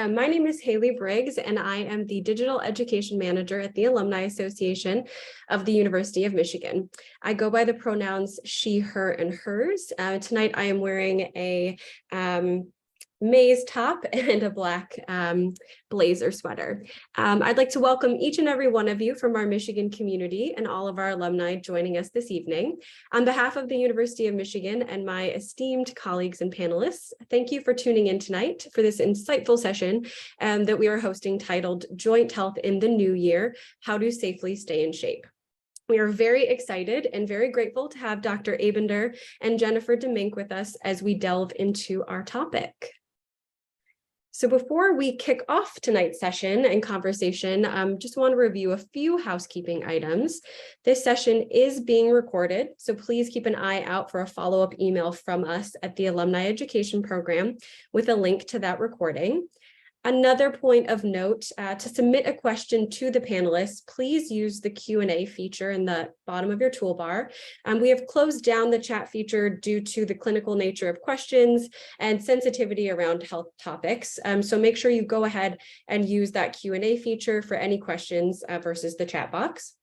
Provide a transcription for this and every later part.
My name is Haley Briggs, and I am the Digital Education Manager at the Alumni Association of the University of Michigan. I go by the pronouns she, her, and hers. Tonight, I am wearing a maize top and a black blazer sweater. I'd like to welcome each and every one of you from our Michigan community and all of our alumni joining us this evening. On behalf of the University of Michigan and my esteemed colleagues and panelists, thank you for tuning in tonight for this insightful session that we are hosting titled Joint Health in the New Year, How to Safely Stay in Shape. We are very excited and very grateful to have Dr. Aibiner and Jennifer DeMink with us as we delve into our topic. So before we kick off tonight's session and conversation, just want to review a few housekeeping items. This session is being recorded, so please keep an eye out for a follow-up email from us at the Alumni Education Program with a link to that recording. Another point of note, to submit a question to the panelists, please use the Q&A feature in the bottom of your toolbar. We have closed down the chat feature due to the clinical nature of questions and sensitivity around health topics. So make sure you go ahead and use that Q&A feature for any questions versus the chat box.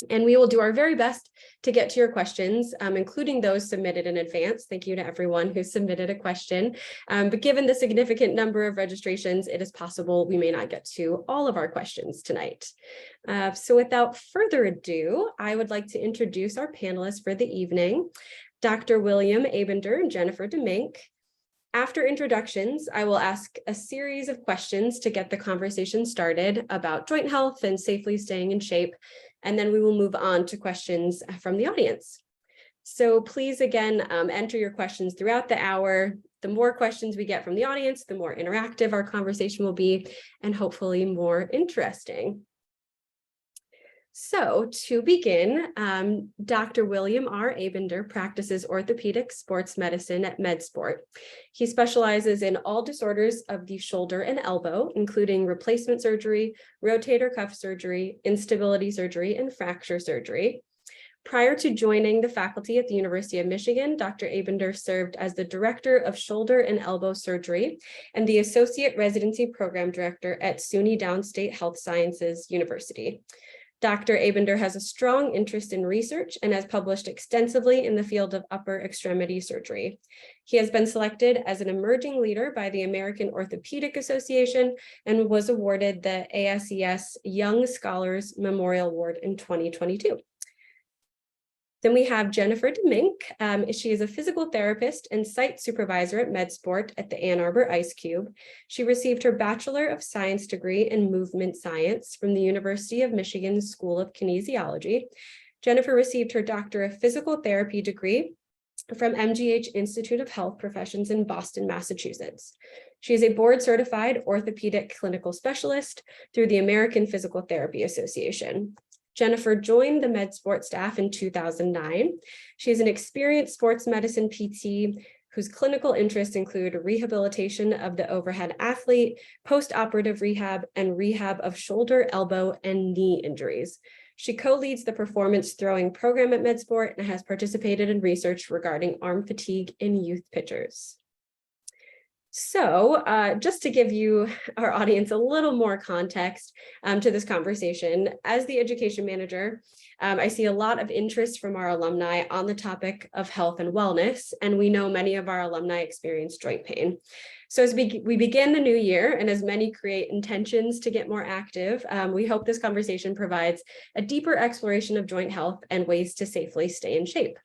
And we will do our very best to get to your questions, including those submitted in advance. Thank you to everyone who submitted a question. But given the significant number of registrations, it is possible we may not get to all of our questions tonight. So without further ado, I would like to introduce our panelists for the evening, Dr. William Aibiner and Jennifer DeMink. After introductions, I will ask a series of questions to get the conversation started about joint health and safely staying in shape, and then we will move on to questions from the audience. So please, again, enter your questions throughout the hour. The more questions we get from the audience, the more interactive our conversation will be, and hopefully more interesting. So to begin, Dr. William R. Aibiner practices orthopedic sports medicine at MedSport. He specializes in all disorders of the shoulder and elbow, including replacement surgery, rotator cuff surgery, instability surgery, and fracture surgery. Prior to joining the faculty at the University of Michigan, Dr. Aibiner served as the Director of Shoulder and Elbow Surgery and the Associate Residency Program Director at SUNY Downstate Health Sciences University. Dr. Aibiner has a strong interest in research and has published extensively in the field of upper extremity surgery. He has been selected as an emerging leader by the American Orthopeadic Association and was awarded the ASES Young Scholars Memorial Award in 2022. Then we have Jennifer DeMink. She is a physical therapist and site supervisor at MedSport at the Ann Arbor Ice Cube. She received her Bachelor of Science degree in Movement Science from the University of Michigan School of Kinesiology. Jennifer received her Doctor of Physical Therapy degree from MGH Institute of Health Professions in Boston, Massachusetts. She is a board-certified orthopedic clinical specialist through the American Physical Therapy Association. Jennifer joined the MedSport staff in 2009. She is an experienced sports medicine PT whose clinical interests include rehabilitation of the overhead athlete, post-operative rehab, and rehab of shoulder, elbow, and knee injuries. She co-leads the performance throwing program at MedSport and has participated in research regarding arm fatigue in youth pitchers. So just to give you, our audience, a little more context to this conversation, as the education manager, I see a lot of interest from our alumni on the topic of health and wellness, and we know many of our alumni experience joint pain. So as we begin the new year, and as many create intentions to get more active, we hope this conversation provides a deeper exploration of joint health and ways to safely stay in shape.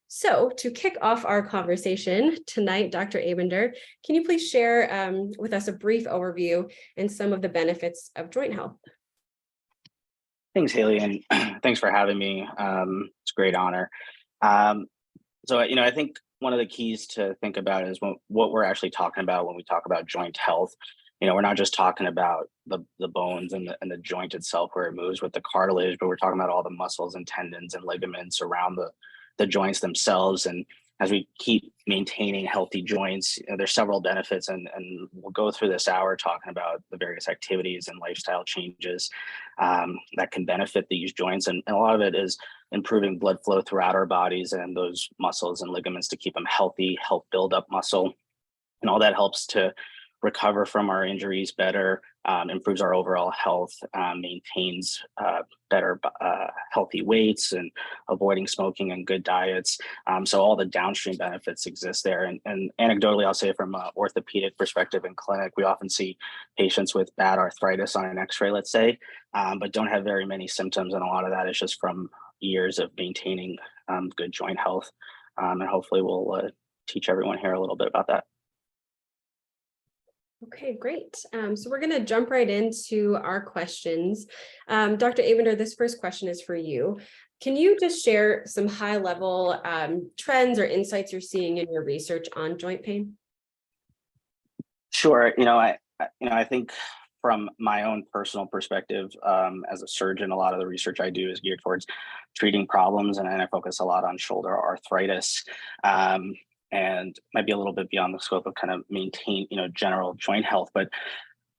So to kick off our conversation tonight, Dr. Aibiner, can you please share with us a brief overview and some of the benefits of joint health? Thanks, Haley, and thanks for having me. It's a great honor. So, I think one of the keys to think about is what we're actually talking about when we talk about joint health. We're not just talking about the bones and the joint itself where it moves with the cartilage, but we're talking about all the muscles and tendons and ligaments around the joints themselves. And as we keep maintaining healthy joints, there's several benefits, and we'll go through this hour talking about the various activities and lifestyle changes that can benefit these joints. And a lot of it is improving blood flow throughout our bodies and those muscles and ligaments to keep them healthy, help build up muscle. And all that helps to recover from our injuries better, improves our overall health, maintains better healthy weights, and avoiding smoking and good diets. So all the downstream benefits exist there. And anecdotally, I'll say from an orthopedic perspective in clinic, we often see patients with bad arthritis on an x-ray, let's say, but don't have very many symptoms. And a lot of that is just from years of maintaining good joint health. And hopefully we'll teach everyone here a little bit about that. Okay, great. So we're going to jump right into our questions. Dr. Aibiner, this first question is for you. Can you just share some high-level trends or insights you're seeing in your research on joint pain? Sure. I think from my own personal perspective, as a surgeon, a lot of the research I do is geared towards treating problems, and I focus a lot on shoulder arthritis. And might be a little bit beyond the scope of kind of maintain, general joint health. But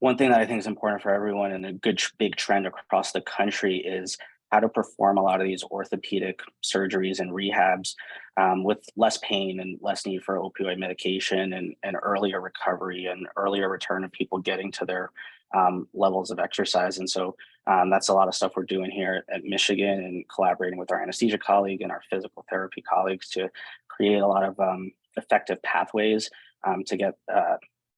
one thing that I think is important for everyone, and a good big trend across the country, is how to perform a lot of these orthopedic surgeries and rehabs with less pain and less need for opioid medication, and earlier recovery and earlier return of people getting to their levels of exercise. And so that's a lot of stuff we're doing here at Michigan, and collaborating with our anesthesia colleague and our physical therapy colleagues to create a lot of effective pathways to get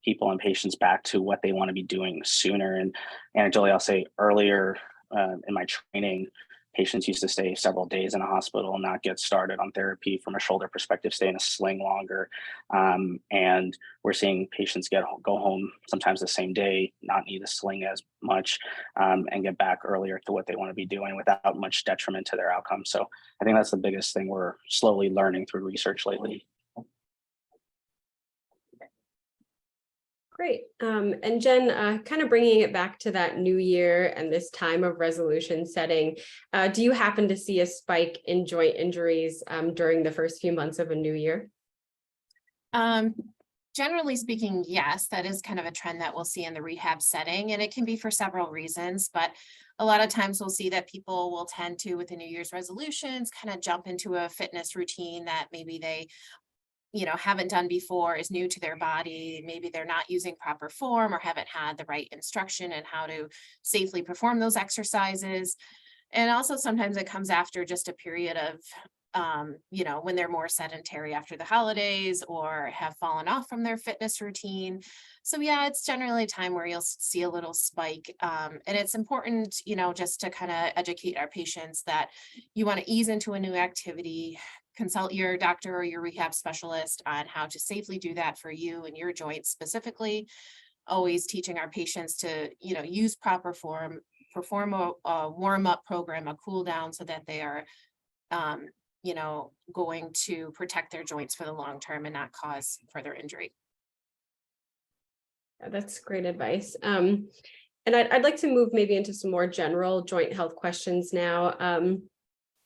people and patients back to what they want to be doing sooner. And anecdotally, I'll say earlier in my training, patients used to stay several days in a hospital and not get started on therapy from a shoulder perspective, stay in a sling longer. And we're seeing patients go home sometimes the same day, not need a sling as much, and get back earlier to what they want to be doing without much detriment to their outcome. So I think that's the biggest thing we're slowly learning through research lately. Great. And Jen, kind of bringing it back to that new year and this time of resolution setting, do you happen to see a spike in joint injuries during the first few months of a new year? Generally speaking, yes, that is kind of a trend that we'll see in the rehab setting, and it can be for several reasons, but a lot of times we'll see that people will tend to, with the New Year's resolutions, kind of jump into a fitness routine that maybe they haven't done before, is new to their body. Maybe they're not using proper form or haven't had the right instruction in how to safely perform those exercises. And also sometimes it comes after just a period of, when they're more sedentary after the holidays or have fallen off from their fitness routine. So yeah, it's generally a time where you'll see a little spike. And it's important, just to kind of educate our patients that you want to ease into a new activity, consult your doctor or your rehab specialist on how to safely do that for you and your joints specifically. Always teaching our patients to, use proper form, perform a warm-up program, a cool down, so that they are, going to protect their joints for the long term and not cause further injury. Yeah, that's great advice. And I'd like to move maybe into some more general joint health questions now.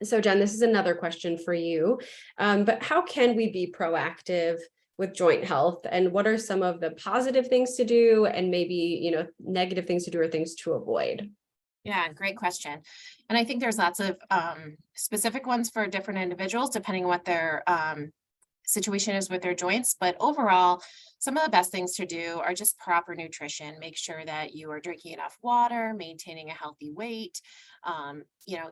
So Jen, this is another question for you, but how can we be proactive with joint health, and what are some of the positive things to do and maybe, negative things to do or things to avoid? Yeah, great question. And I think there's lots of specific ones for different individuals, depending on what their situation is with their joints. But overall, some of the best things to do are just proper nutrition. Make sure that you are drinking enough water, maintaining a healthy weight,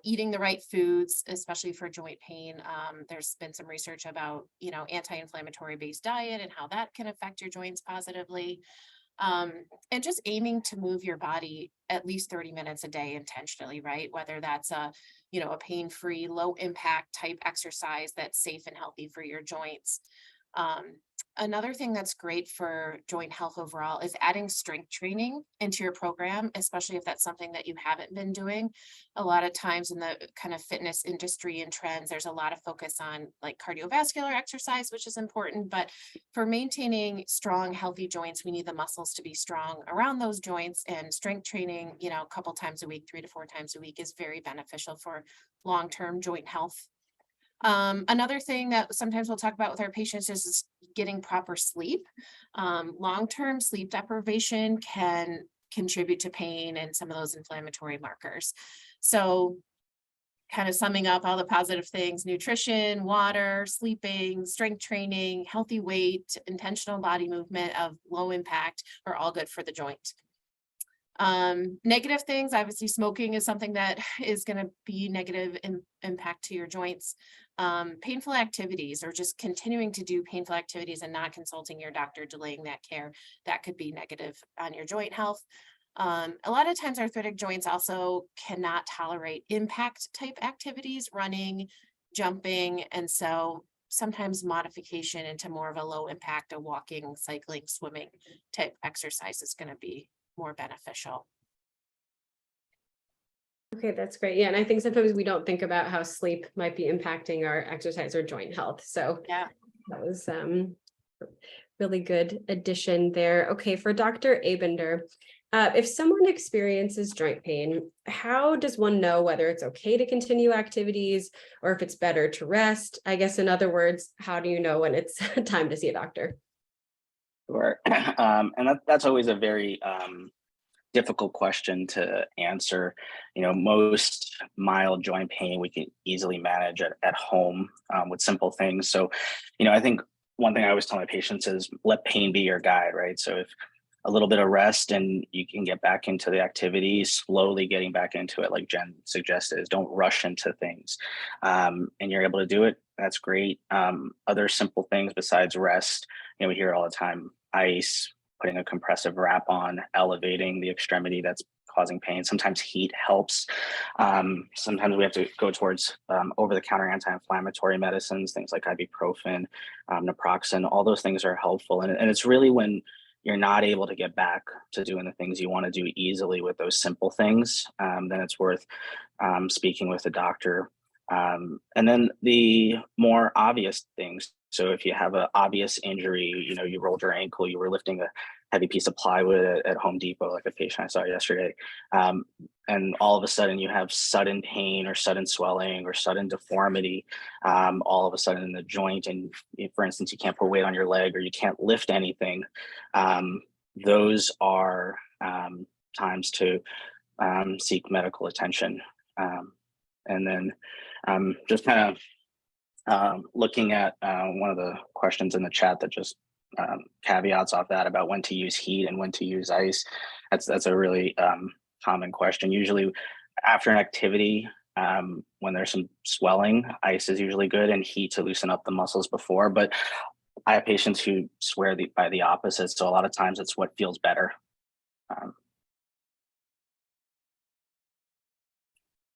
eating the right foods, especially for joint pain. There's been some research about, anti-inflammatory based diet and how that can affect your joints positively. And just aiming to move your body at least 30 minutes a day intentionally, right? Whether that's a pain-free, low impact type exercise that's safe and healthy for your joints. Another thing that's great for joint health overall is adding strength training into your program, especially if that's something that you haven't been doing. A lot of times in the kind of fitness industry and trends, there's a lot of focus on like cardiovascular exercise, which is important, but for maintaining strong, healthy joints, we need the muscles to be strong around those joints, and strength training, a couple times a week, 3 to 4 times a week, is very beneficial for long-term joint health. Another thing that sometimes we'll talk about with our patients is getting proper sleep. Long-term sleep deprivation can contribute to pain and some of those inflammatory markers. So kind of summing up all the positive things: nutrition, water, sleeping, strength training, healthy weight, intentional body movement of low impact are all good for the joint. Negative things, obviously smoking is something that is going to be negative impact to your joints. Painful activities, or just continuing to do painful activities and not consulting your doctor, delaying that care, that could be negative on your joint health. A lot of times arthritic joints also cannot tolerate impact type activities, running, jumping, and so sometimes modification into more of a low impact of walking, cycling, swimming type exercise is going to be more beneficial. Okay, that's great. Yeah, and I think sometimes we don't think about how sleep might be impacting our exercise or joint health. So Yeah. that was really good addition there. Okay, for Dr. Aibiner, if someone experiences joint pain, how does one know whether it's okay to continue activities or if it's better to rest? I guess in other words, how do you know when it's time to see a doctor? Sure. And that's always a very difficult question to answer. You know, most mild joint pain we can easily manage at home with simple things. So, you know, I think one thing I always tell my patients is let pain be your guide, right? So if a little bit of rest and you can get back into the activity, slowly getting back into it, like Jen suggested, is don't rush into things. And you're able to do it, that's great. Other simple things besides rest, you know, we hear all the time: ice, putting a compressive wrap on, elevating the extremity that's causing pain. Sometimes heat helps. Sometimes we have to go towards over-the-counter anti-inflammatory medicines, things like ibuprofen, naproxen. All those things are helpful. And it's really when you're not able to get back to doing the things you want to do easily with those simple things, then it's worth speaking with a doctor. And then the more obvious things. So if you have an obvious injury, you know, you rolled your ankle, you were lifting a heavy piece of plywood at Home Depot, like a patient I saw yesterday, and all of a sudden you have sudden pain or sudden swelling or sudden deformity, all of a sudden in the joint, and for instance, you can't put weight on your leg or you can't lift anything, those are times to seek medical attention. And then just kind of looking at one of the questions in the chat that just caveats off that about when to use heat and when to use ice. That's a really common question. Usually after an activity, when there's some swelling, ice is usually good, and heat to loosen up the muscles before. But I have patients who swear by the opposite. So a lot of times it's what feels better.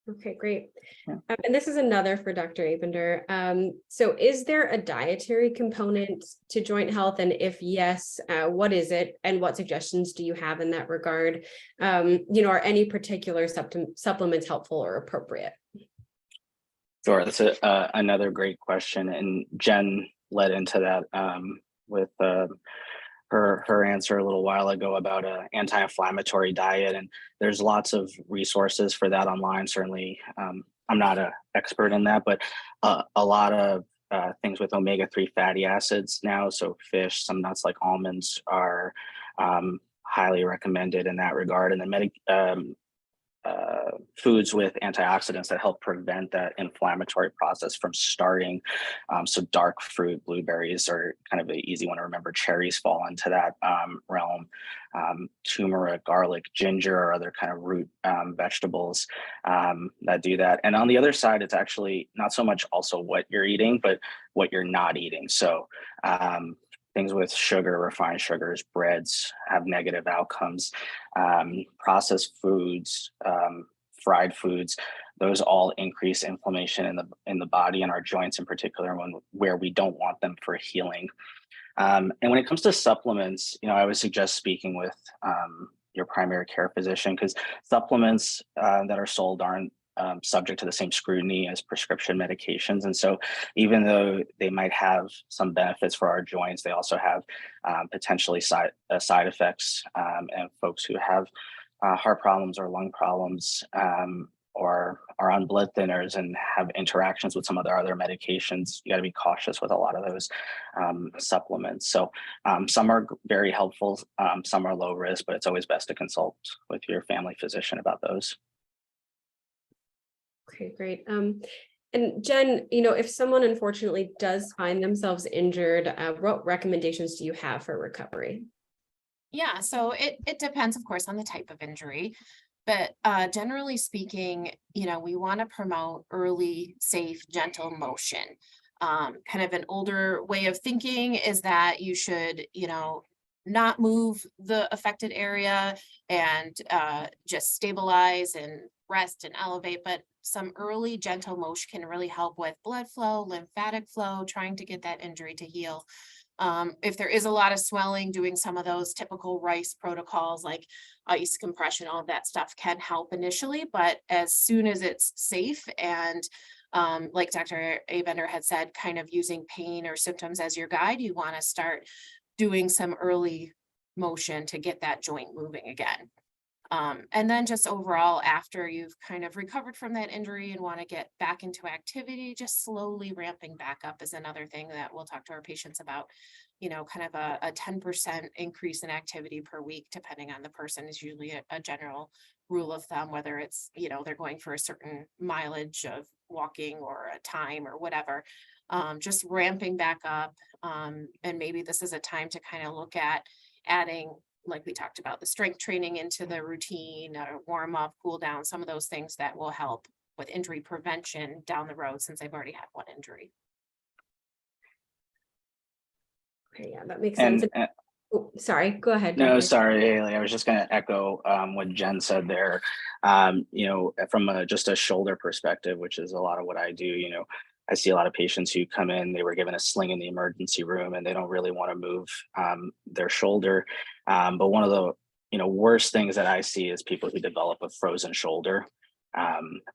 Okay, great. Yeah. And this is another for Dr. Aibiner. So is there a dietary component to joint health? And if yes, what is it? And what suggestions do you have in that regard? You know, are any particular supplements helpful or appropriate? Sure, that's another great question. And Jen led into that with her answer a little while ago about an anti-inflammatory diet, and there's lots of resources for that online. Certainly, I'm not an expert in that, but a lot of things with omega-3 fatty acids now, so fish, some nuts like almonds are highly recommended in that regard. And then foods with antioxidants that help prevent that inflammatory process from starting. So dark fruit, blueberries are kind of an easy one to remember. Cherries fall into that realm. Turmeric, garlic, ginger, or other kind of root vegetables that do that. And on the other side, it's actually not so much also what you're eating, but what you're not eating. So things with sugar, refined sugars, breads have negative outcomes. Processed foods, fried foods, those all increase inflammation in the body and our joints in particular, where we don't want them for healing. And when it comes to supplements, you know, I would suggest speaking with your primary care physician, because supplements that are sold aren't subject to the same scrutiny as prescription medications. And so even though they might have some benefits for our joints, they also have potentially side effects. And folks who have heart problems or lung problems or are on blood thinners and have interactions with some of their other medications, you got to be cautious with a lot of those supplements. So some are very helpful, some are low risk, but it's always best to consult with your family physician about those. Okay, great. And Jen, if someone unfortunately does find themselves injured, what recommendations do you have for recovery? Yeah, so it depends, of course, on the type of injury. But generally speaking, we want to promote early, safe, gentle motion. Kind of an older way of thinking is that you should, not move the affected area and just stabilize and rest and elevate. But some early gentle motion can really help with blood flow, lymphatic flow, trying to get that injury to heal. If there is a lot of swelling, doing some of those typical RICE protocols like ice compression, all of that stuff can help initially, but as soon as it's safe and like Dr. Aibiner had said, kind of using pain or symptoms as your guide, you want to start doing some early motion to get that joint moving again. And then just overall, after you've kind of recovered from that injury and want to get back into activity, just slowly ramping back up is another thing that we'll talk to our patients about. Kind of a 10% increase in activity per week, depending on the person, is usually a general rule of thumb, whether it's, they're going for a certain mileage of walking or a time or whatever. Just ramping back up. And maybe this is a time to kind of look at adding, like we talked about, the strength training into the routine, warm up, cool down, some of those things that will help with injury prevention down the road, since they've already had one injury. Okay, yeah, that makes sense. Oh, sorry, go ahead. No, Dr. sorry, Haley. I was just going to echo what Jen said there. From just a shoulder perspective, which is a lot of what I do, I see a lot of patients who come in, they were given a sling in the emergency room and they don't really want to move their shoulder. But one of the worst things that I see is people who develop a frozen shoulder.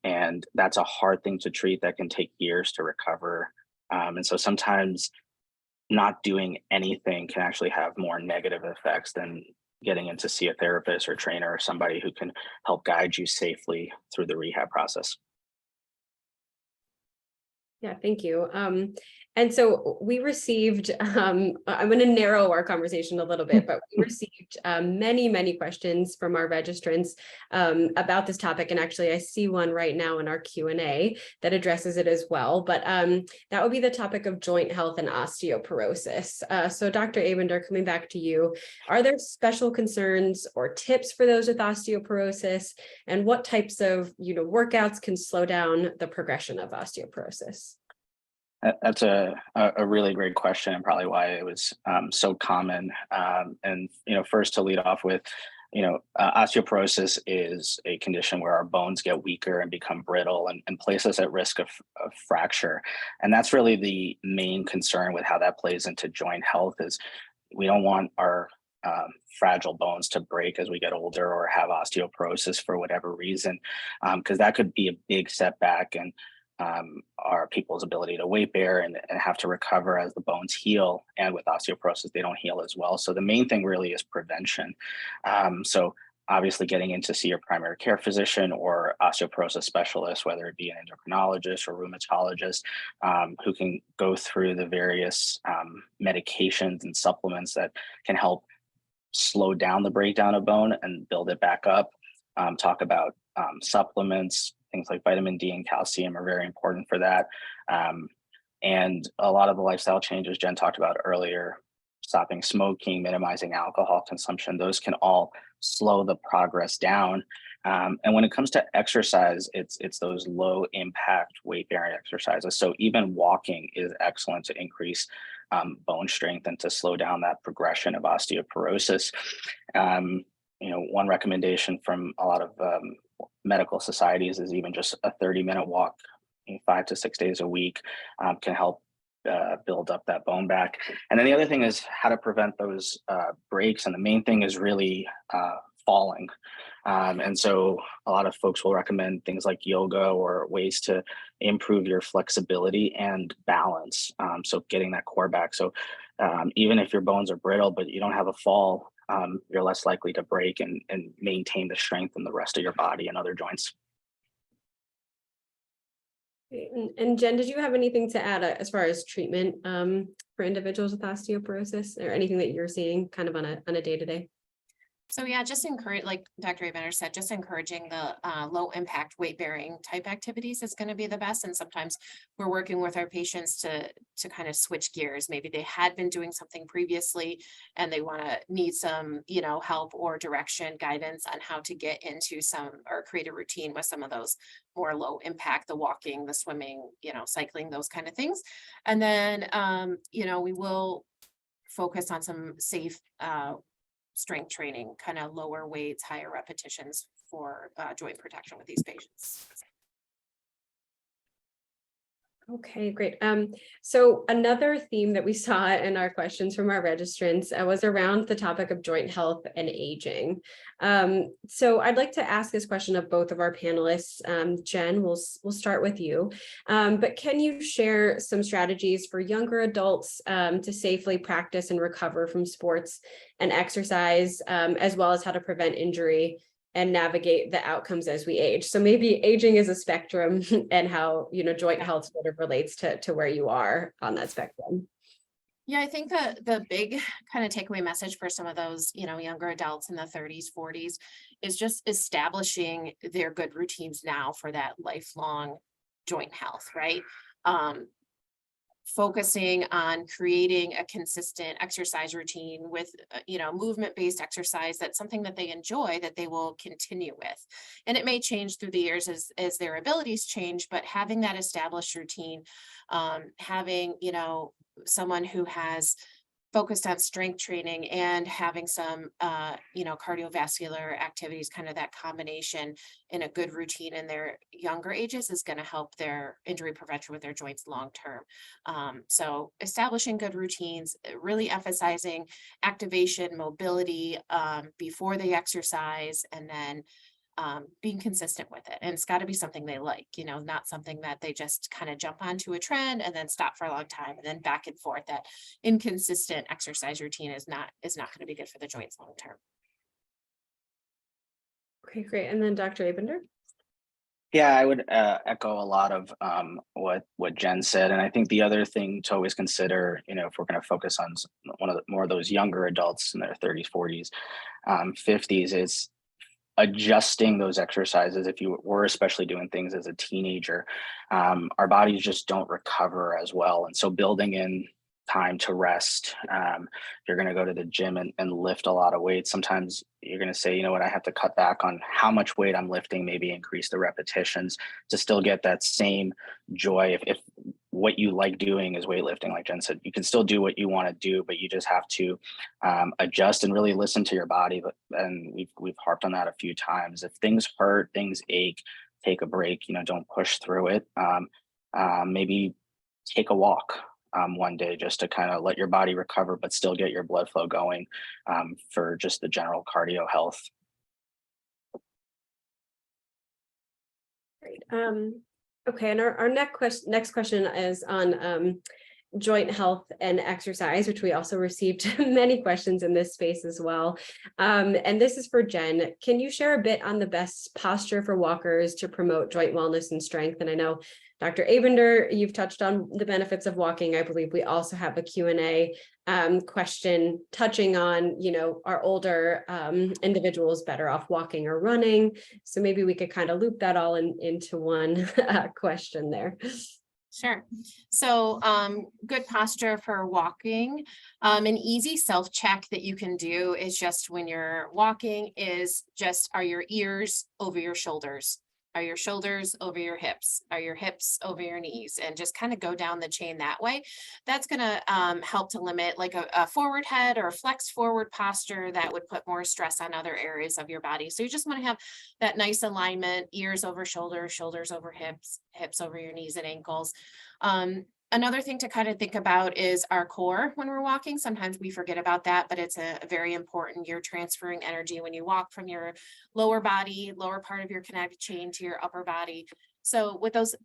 And that's a hard thing to treat that can take years to recover. And so sometimes not doing anything can actually have more negative effects than getting in to see a therapist or trainer or somebody who can help guide you safely through the rehab process. Yeah, thank you. And so we received, I'm going to narrow our conversation a little bit, but we received many questions from our registrants about this topic. And actually, I see one right now in our Q&A that addresses it as well. But that would be the topic of joint health and osteoporosis. So Dr. Aibiner, coming back to you, are there special concerns or tips for those with osteoporosis? And what types of workouts can slow down the progression of osteoporosis? That's a really great question, and probably why it was so common. And first to lead off with, osteoporosis is a condition where our bones get weaker and become brittle and place us at risk of fracture. And that's really the main concern with how that plays into joint health. Is we don't want our fragile bones to break as we get older or have osteoporosis for whatever reason, because that could be a big setback and our people's ability to weight bear and have to recover as the bones heal. And with osteoporosis, they don't heal as well. So the main thing really is prevention. So obviously getting in to see your primary care physician or osteoporosis specialist, whether it be an endocrinologist or rheumatologist, who can go through the various medications and supplements that can help slow down the breakdown of bone and build it back up. Talk about supplements. Things like vitamin D and calcium are very important for that. And a lot of the lifestyle changes Jen talked about earlier, stopping smoking, minimizing alcohol consumption, those can all slow the progress down. And when it comes to exercise, it's those low impact weight bearing exercises. So even walking is excellent to increase bone strength and to slow down that progression of osteoporosis. One recommendation from a lot of medical societies is even just a 30-minute walk 5 to 6 days a week can help build up that bone back. And then the other thing is how to prevent those breaks. And the main thing is really falling. And so a lot of folks will recommend things like yoga or ways to improve your flexibility and balance. So getting that core back. So even if your bones are brittle, but you don't have a fall, you're less likely to break and maintain the strength in the rest of your body and other joints. And Jen, did you have anything to add as far as treatment for individuals with osteoporosis, or anything that you're seeing kind of on a day-to-day? So yeah, just encourage, like Dr. Aibiner said, just encouraging the low impact weight bearing type activities is going to be the best. And sometimes we're working with our patients to kind of switch gears. Maybe they had been doing something previously and they want to need some, help or direction, guidance on how to get into some or create a routine with some of those more low impact, the walking, the swimming, cycling, those kind of things. And then, we will focus on some safe strength training, kind of lower weights, higher repetitions for joint protection with these patients. Okay, great. So another theme that we saw in our questions from our registrants was around the topic of joint health and aging. So I'd like to ask this question of both of our panelists. Jen, we'll start with you. But can you share some strategies for younger adults to safely practice and recover from sports and exercise, as well as how to prevent injury and navigate the outcomes as we age? So maybe aging is a spectrum and how, joint health sort of relates to where you are on that spectrum. Yeah, I think the big kind of takeaway message for some of those, younger adults in the 30s, 40s is just establishing their good routines now for that lifelong joint health, right? Focusing on creating a consistent exercise routine with, movement-based exercise. That's something that they enjoy, that they will continue with. And it may change through the years as their abilities change, but having that established routine, having, someone who has focused on strength training and having some, cardiovascular activities, kind of that combination in a good routine in their younger ages is going to help their injury prevention with their joints long term. So establishing good routines, really emphasizing activation, mobility before they exercise, and then being consistent with it. And it's got to be something they like, not something that they just kind of jump onto a trend and then stop for a long time and then back and forth. That inconsistent exercise routine is not going to be good for the joints long term. Okay, great. And then Dr. Aibiner? Yeah, I would echo a lot of what Jen said, and I think the other thing to always consider, if we're going to focus on one of the more of those younger adults in their 30s, 40s, 50s, is adjusting those exercises. If you were especially doing things as a teenager, our bodies just don't recover as well, and so building in time to rest. You're going to go to the gym and lift a lot of weight. Sometimes you're going to say, I have to cut back on how much weight I'm lifting, maybe increase the repetitions to still get that same joy. If what you like doing is weightlifting, like Jen said, you can still do what you want to do, but you just have to adjust and really listen to your body. And we've harped on that a few times. If things hurt, things ache, take a break. Don't push through it. Maybe take a walk one day just to kind of let your body recover, but still get your blood flow going for just the general cardio health. Great. Okay, and our next question is on joint health and exercise, which we also received many questions in this space as well. And this is for Jen. Can you share a bit on the best posture for walkers to promote joint wellness and strength? And I know Dr. Aibiner, you've touched on the benefits of walking. I believe we also have a Q&A question touching on, are older individuals better off walking or running? So maybe we could kind of loop that all into one question there. Sure. So good posture for walking. An easy self-check that you can do is just when you're walking is just, are your ears over your shoulders? Are your shoulders over your hips? Are your hips over your knees? And just kind of go down the chain that way. That's going to help to limit like a forward head or a flex forward posture that would put more stress on other areas of your body. So you just want to have that nice alignment, ears over shoulders, shoulders over hips, hips over your knees and ankles. Another thing to kind of think about is our core when we're walking. Sometimes we forget about that, but it's a very important. You're transferring energy when you walk from your lower body, lower part of your connective chain to your upper body. So with those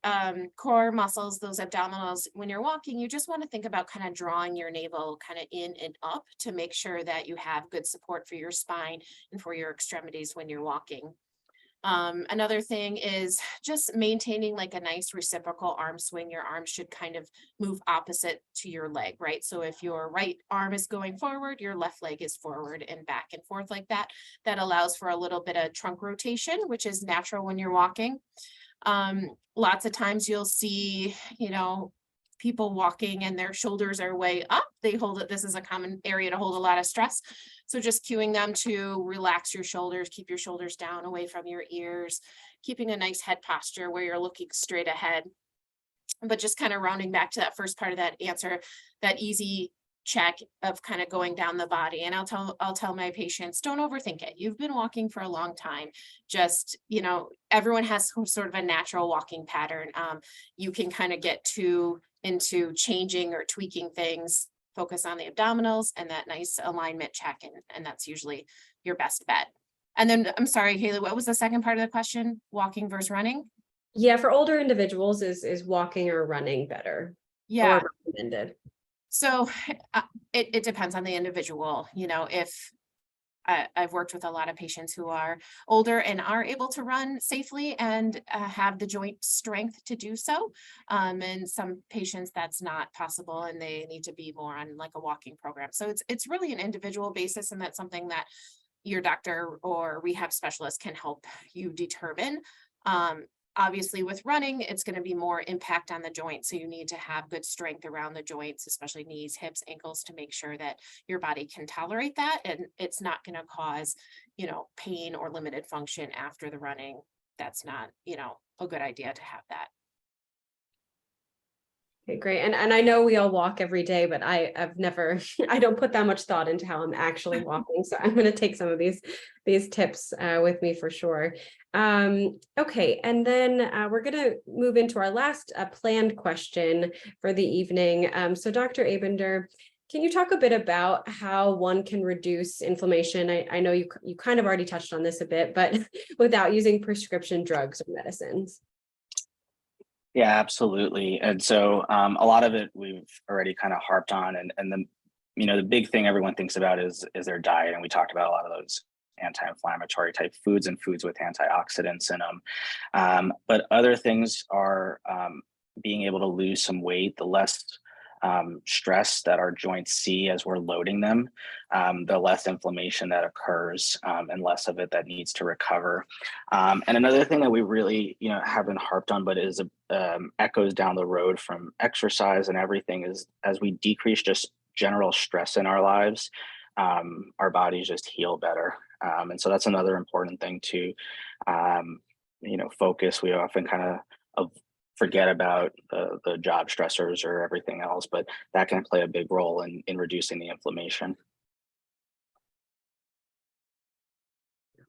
core muscles, those abdominals, when you're walking, you just want to think about kind of drawing your navel kind of in and up to make sure that you have good support for your spine and for your extremities when you're walking. Another thing is just maintaining like a nice reciprocal arm swing. Your arm should kind of move opposite to your leg, right? So if your right arm is going forward, your left leg is forward and back and forth like that. That allows for a little bit of trunk rotation, which is natural when you're walking. Lots of times you'll see, people walking and their shoulders are way up. They hold it. This is a common area to hold a lot of stress. So just cueing them to relax your shoulders, keep your shoulders down away from your ears, keeping a nice head posture where you're looking straight ahead. But just kind of rounding back to that first part of that answer, that easy check of kind of going down the body. And I'll tell my patients, don't overthink it. You've been walking for a long time. Just, everyone has sort of a natural walking pattern. You can kind of get into changing or tweaking things, focus on the abdominals and that nice alignment check. And that's usually your best bet. And then I'm sorry, Haley, what was the second part of the question? Walking versus running? Yeah, for older individuals, is walking or running better? Yeah. Or recommended? So it depends on the individual. If I've worked with a lot of patients who are older and are able to run safely and have the joint strength to do so. And some patients that's not possible and they need to be more on like a walking program. So it's really an individual basis, and that's something that your doctor or rehab specialist can help you determine. Obviously with running, it's going to be more impact on the joint. So you need to have good strength around the joints, especially knees, hips, ankles, to make sure that your body can tolerate that. And it's not going to cause, pain or limited function after the running. That's not, a good idea to have that. Okay, great. And I know we all walk every day, but I've never, I don't put that much thought into how I'm actually walking. So I'm going to take some of these tips with me for sure. Okay, and then we're going to move into our last planned question for the evening. So Dr. Aibiner, can you talk a bit about how one can reduce inflammation? I know you kind of already touched on this a bit, but without using prescription drugs or medicines. Yeah, absolutely. And so a lot of it we've already kind of harped on, and the big thing everyone thinks about is their diet, and we talked about a lot of those anti-inflammatory type foods and foods with antioxidants in them. But other things are being able to lose some weight. The less stress that our joints see as we're loading them, the less inflammation that occurs, and less of it that needs to recover. And another thing that we really, haven't harped on, but is echoes down the road from exercise and everything, is as we decrease just general stress in our lives, our bodies just heal better. And so that's another important thing to, focus. We often kind of forget about the job stressors or everything else, but that can play a big role in reducing the inflammation.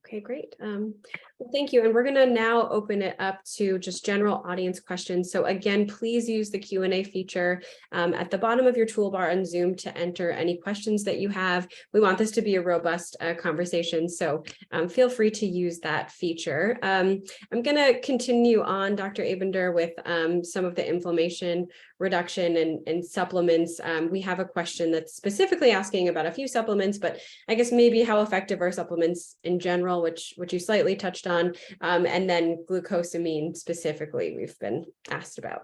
Okay, great. Well, thank you. And we're going to now open it up to just general audience questions. So again, please use the Q&A feature at the bottom of your toolbar on Zoom to enter any questions that you have. We want this to be a robust conversation, so feel free to use that feature. I'm going to continue on, Dr. Aibiner, with some of the inflammation reduction and supplements. We have a question that's specifically asking about a few supplements, but I guess maybe how effective are supplements in general, which you slightly touched on, and then glucosamine specifically we've been asked about.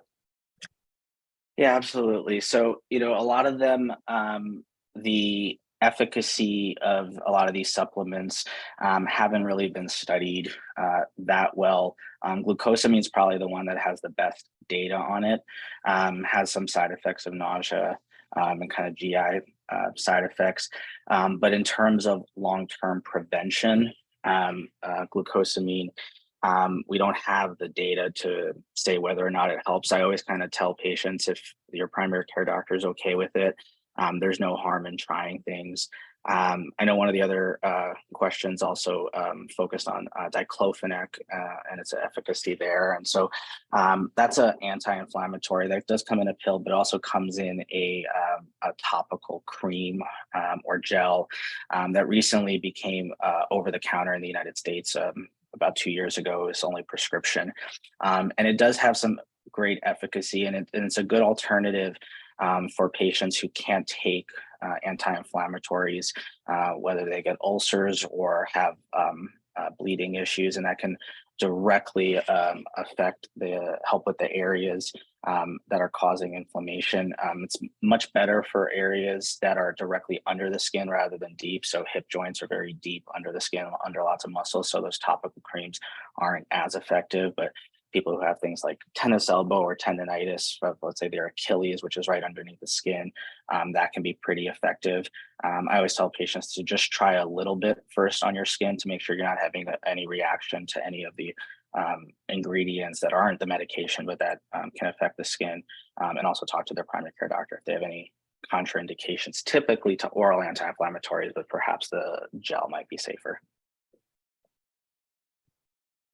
Yeah, absolutely. So, a lot of them, the efficacy of a lot of these supplements haven't really been studied that well. Glucosamine is probably the one that has the best data on it, has some side effects of nausea and kind of GI side effects. But in terms of long-term prevention, glucosamine, we don't have the data to say whether or not it helps. I always kind of tell patients, if your primary care doctor is okay with it, there's no harm in trying things. I know one of the other questions also focused on diclofenac and its efficacy there. And so that's an anti-inflammatory that does come in a pill, but also comes in a topical cream or gel that recently became over the counter in the United States. About 2 years ago, it's only prescription. And it does have some great efficacy, and it's a good alternative for patients who can't take anti-inflammatories, whether they get ulcers or have bleeding issues, and that can directly affect help with the areas that are causing inflammation. It's much better for areas that are directly under the skin rather than deep. So hip joints are very deep under the skin, under lots of muscle. So those topical creams aren't as effective, but people who have things like tennis elbow or tendonitis, let's say their Achilles, which is right underneath the skin, that can be pretty effective. I always tell patients to just try a little bit first on your skin to make sure you're not having any reaction to any of the ingredients that aren't the medication, but that can affect the skin, and also talk to their primary care doctor if they have any contraindications, typically to oral anti-inflammatories, but perhaps the gel might be safer.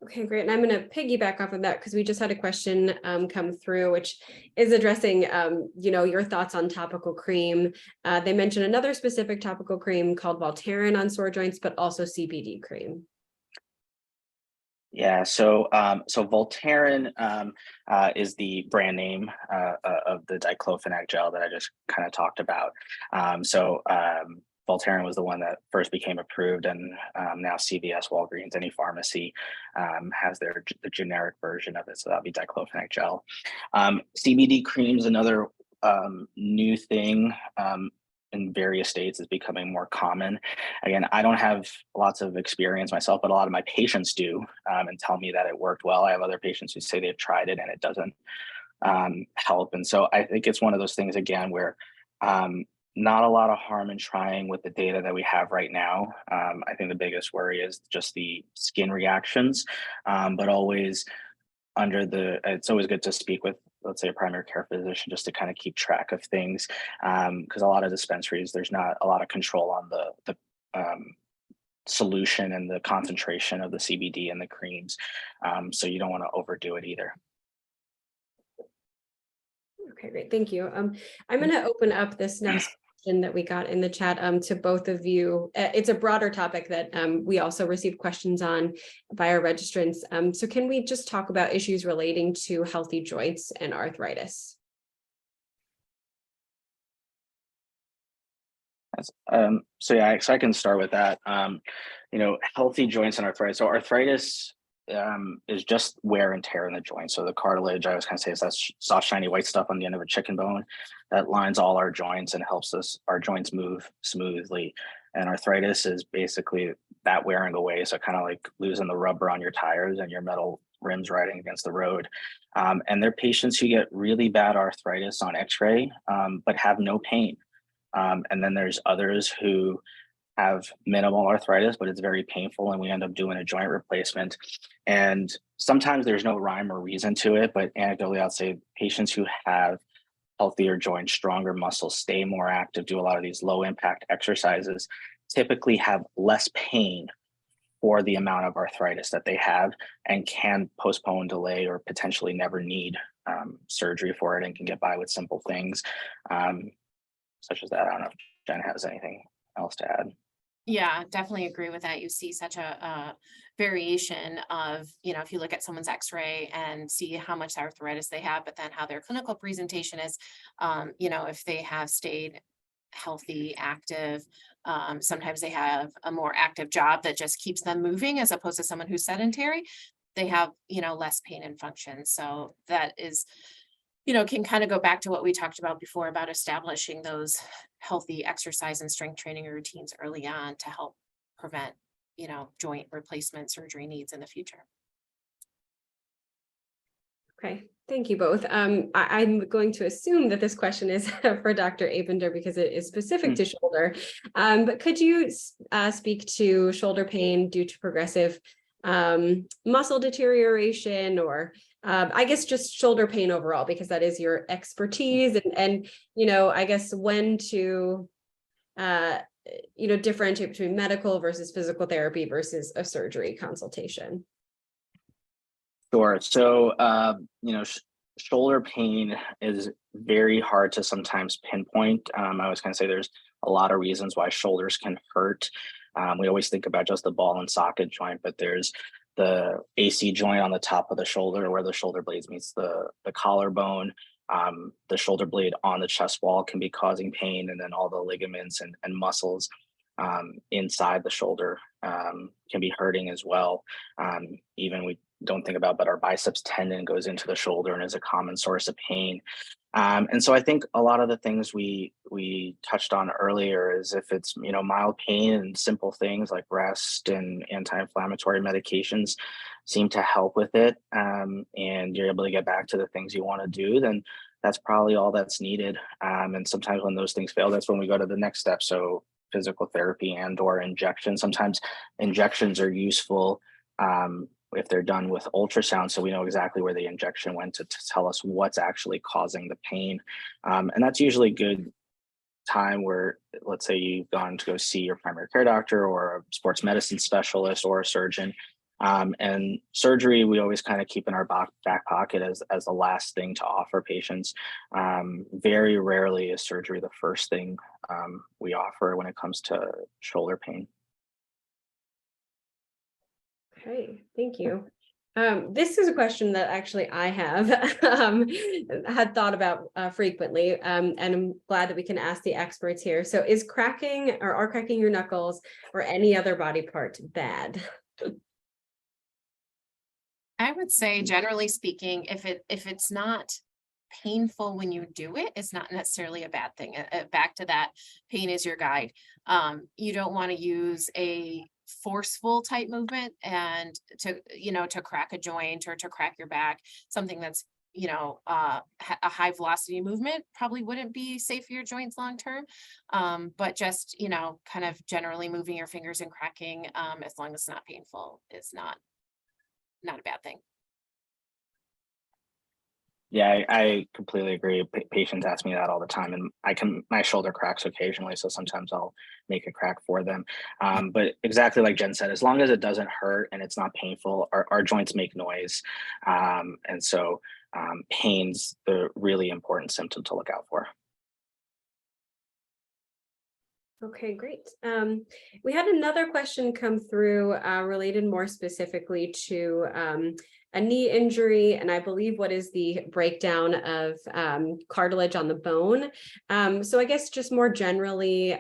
Okay, great. And I'm going to piggyback off of that because we just had a question come through, which is addressing, your thoughts on topical cream. They mentioned another specific topical cream called Voltaren on sore joints, but also CBD cream. Yeah, so Voltaren is the brand name of the diclofenac gel that I just kind of talked about. Voltaren was the one that first became approved, and now CVS, Walgreens, any pharmacy has the generic version of it. So that'll be diclofenac gel. CBD creams, another new thing in various states, is becoming more common. Again, I don't have lots of experience myself, but a lot of my patients do, and tell me that it worked well. I have other patients who say they've tried it and it doesn't help. And so I think it's one of those things, again, where not a lot of harm in trying with the data that we have right now. I think the biggest worry is just the skin reactions, but always it's always good to speak with, let's say, a primary care physician just to kind of keep track of things, because a lot of dispensaries, there's not a lot of control on the solution and the concentration of the CBD and the creams. So you don't want to overdo it either. Okay, great. Thank you. I'm going to open up this next question that we got in the chat to both of you. It's a broader topic that we also received questions on via registrants. So can we just talk about issues relating to healthy joints and arthritis? So I can start with that. Healthy joints and arthritis. So arthritis is just wear and tear in the joint. So the cartilage, I was kind of say, is that soft, shiny white stuff on the end of a chicken bone that lines all our joints and helps our joints move smoothly. And arthritis is basically that wearing away. So kind of like losing the rubber on your tires and your metal rims riding against the road. And there are patients who get really bad arthritis on x-ray, but have no pain. And then there's others who have minimal arthritis, but it's very painful, and we end up doing a joint replacement. And sometimes there's no rhyme or reason to it, but anecdotally, I'll say patients who have healthier joints, stronger muscles, stay more active, do a lot of these low impact exercises, typically have less pain for the amount of arthritis that they have, and can postpone, delay, or potentially never need surgery for it, and can get by with simple things such as that. I don't know if Jen has anything else to add. Yeah, definitely agree with that. You see such a variation of, if you look at someone's x-ray and see how much arthritis they have, but then how their clinical presentation is, if they have stayed healthy, active, sometimes they have a more active job that just keeps them moving, as opposed to someone who's sedentary. They have, less pain and function. So that is, can kind of go back to what we talked about before about establishing those healthy exercise and strength training routines early on to help prevent, joint replacement surgery needs in the future. Okay, thank you both. I'm going to assume that this question is for Dr. Aibiner because it is specific to shoulder. But could you speak to shoulder pain due to progressive muscle deterioration, or I guess just shoulder pain overall, because that is your expertise, and I guess when to differentiate between medical versus physical therapy versus a surgery consultation? Sure. So shoulder pain is very hard to sometimes pinpoint. I was going to say there's a lot of reasons why shoulders can hurt. We always think about just the ball and socket joint, but there's the AC joint on the top of the shoulder where the shoulder blades meets the collarbone. The shoulder blade on the chest wall can be causing pain, and then all the ligaments and muscles inside the shoulder can be hurting as well. Even we don't think about, but our biceps tendon goes into the shoulder and is a common source of pain. And so I think a lot of the things we touched on earlier is if it's mild pain and simple things like rest and anti-inflammatory medications seem to help with it, and you're able to get back to the things you want to do, then that's probably all that's needed. And sometimes when those things fail, that's when we go to the next step. So physical therapy and/or injection. Sometimes injections are useful if they're done with ultrasound, so we know exactly where the injection went to tell us what's actually causing the pain. And that's usually good time where, let's say you've gone to go see your primary care doctor or a sports medicine specialist or a surgeon. And surgery, we always kind of keep in our back pocket as the last thing to offer patients. Very rarely is surgery the first thing we offer when it comes to shoulder pain. Okay, thank you. This is a question that actually I have had thought about frequently, and I'm glad that we can ask the experts here. So is cracking or are cracking your knuckles or any other body part bad? I would say, generally speaking, if it's not painful when you do it, it's not necessarily a bad thing. Back to that, pain is your guide. You don't want to use a forceful type movement and to crack a joint or to crack your back. Something that's a high velocity movement probably wouldn't be safe for your joints long term. But just kind of generally moving your fingers and cracking, as long as it's not painful, is not a bad thing. Yeah, I completely agree. Patients ask me that all the time, and my shoulder cracks occasionally, so sometimes I'll make a crack for them. But exactly like Jen said, as long as it doesn't hurt and it's not painful, our joints make noise, and so pain's the really important symptom to look out for. Okay, great. We had another question come through related more specifically to a knee injury, and I believe what is the breakdown of cartilage on the bone. So I guess just more generally,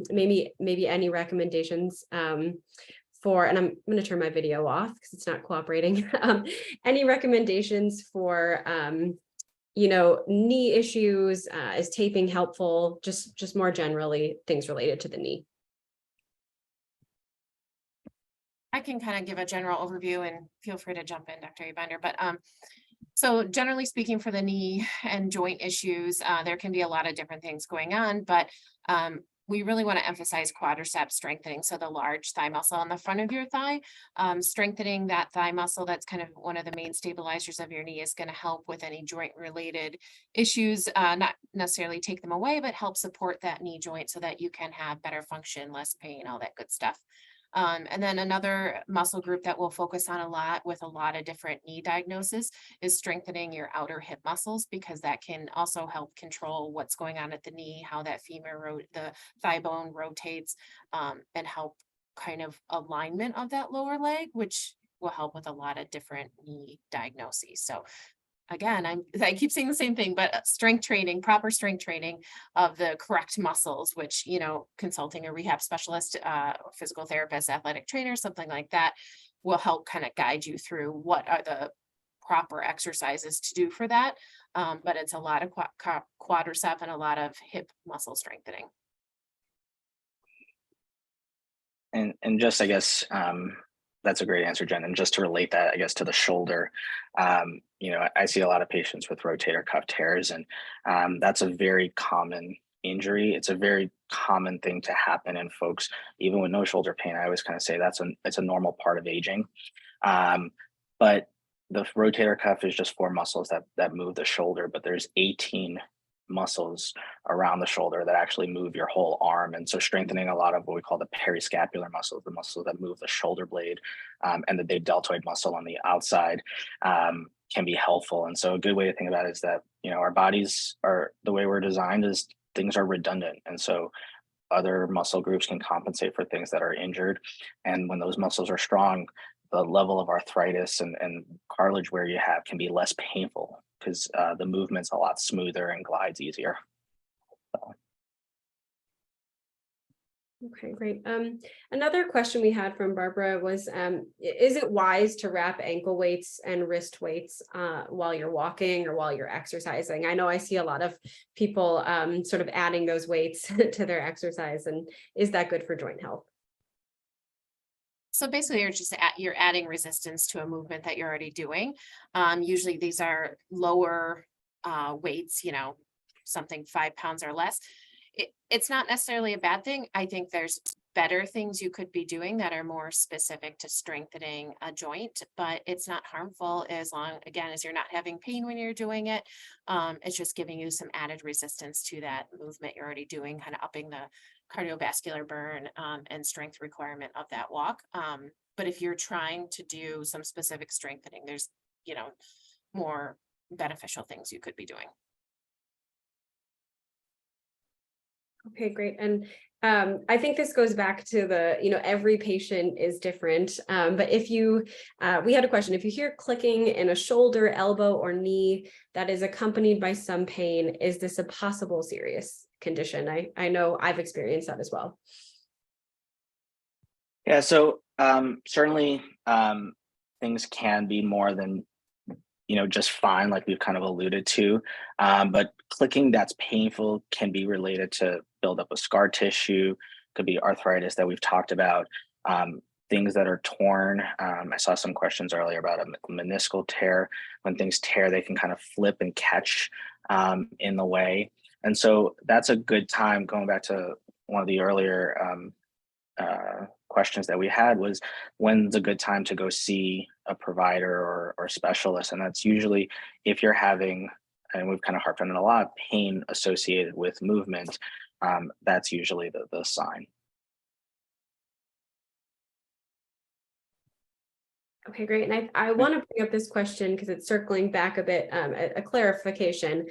maybe any recommendations for, and I'm going to turn my video off because it's not cooperating. Any recommendations for knee issues? Is taping helpful? Just more generally, things related to the knee. I can kind of give a general overview and feel free to jump in, Dr. Aibiner. But so generally speaking, for the knee and joint issues, there can be a lot of different things going on, but we really want to emphasize quadriceps strengthening. So the large thigh muscle on the front of your thigh, strengthening that thigh muscle, that's kind of one of the main stabilizers of your knee, is going to help with any joint related issues, not necessarily take them away, but help support that knee joint so that you can have better function, less pain, all that good stuff. And then another muscle group that we'll focus on a lot with a lot of different knee diagnoses is strengthening your outer hip muscles, because that can also help control what's going on at the knee, how that the thigh bone rotates, and help kind of alignment of that lower leg, which will help with a lot of different knee diagnoses. So again, I keep saying the same thing, but strength training, proper strength training of the correct muscles, which, consulting a rehab specialist, physical therapist, athletic trainer, something like that, will help kind of guide you through what are the proper exercises to do for that. But it's a lot of quadricep and a lot of hip muscle strengthening. And just, I guess, that's a great answer, Jen. And just to relate that, I guess, to the shoulder, I see a lot of patients with rotator cuff tears, and that's a very common injury. It's a very common thing to happen in folks, even with no shoulder pain. I always kind of say it's a normal part of aging. But the rotator cuff is just 4 muscles that move the shoulder, but there's 18 muscles around the shoulder that actually move your whole arm. And so strengthening a lot of what we call the periscapular muscles, the muscles that move the shoulder blade, and the big deltoid muscle on the outside, can be helpful. And so a good way to think about it is that, our bodies are, the way we're designed is things are redundant. And so other muscle groups can compensate for things that are injured. And when those muscles are strong, the level of arthritis and cartilage wear you have can be less painful, because the movement's a lot smoother and glides easier. So. Okay, great. Another question we had from Barbara was, is it wise to wrap ankle weights and wrist weights while you're walking or while you're exercising? I know I see a lot of people sort of adding those weights to their exercise, and is that good for joint health? So basically, you're adding resistance to a movement that you're already doing. Usually these are lower weights, something 5 pounds or less. It's not necessarily a bad thing. I think there's better things you could be doing that are more specific to strengthening a joint, but it's not harmful as long, again, as you're not having pain when you're doing it. It's just giving you some added resistance to that movement you're already doing, kind of upping the cardiovascular burn and strength requirement of that walk. But if you're trying to do some specific strengthening, there's, more beneficial things you could be doing. Okay, great. And I think this goes back to the, every patient is different. But if we had a question, if you hear clicking in a shoulder, elbow, or knee that is accompanied by some pain, is this a possible serious condition? I know I've experienced that as well. Yeah, so certainly things can be more than just fine, like we've kind of alluded to. But clicking that's painful can be related to buildup of scar tissue, could be arthritis that we've talked about, things that are torn. I saw some questions earlier about a meniscal tear. When things tear, they can kind of flip and catch in the way. And so that's a good time, going back to one of the earlier questions that we had, was when's a good time to go see a provider or specialist. And that's usually if you're having, and we've kind of harped on it a lot, pain associated with movement. That's usually the sign. Okay, great. And I want to bring up this question because it's circling back a bit, a clarification.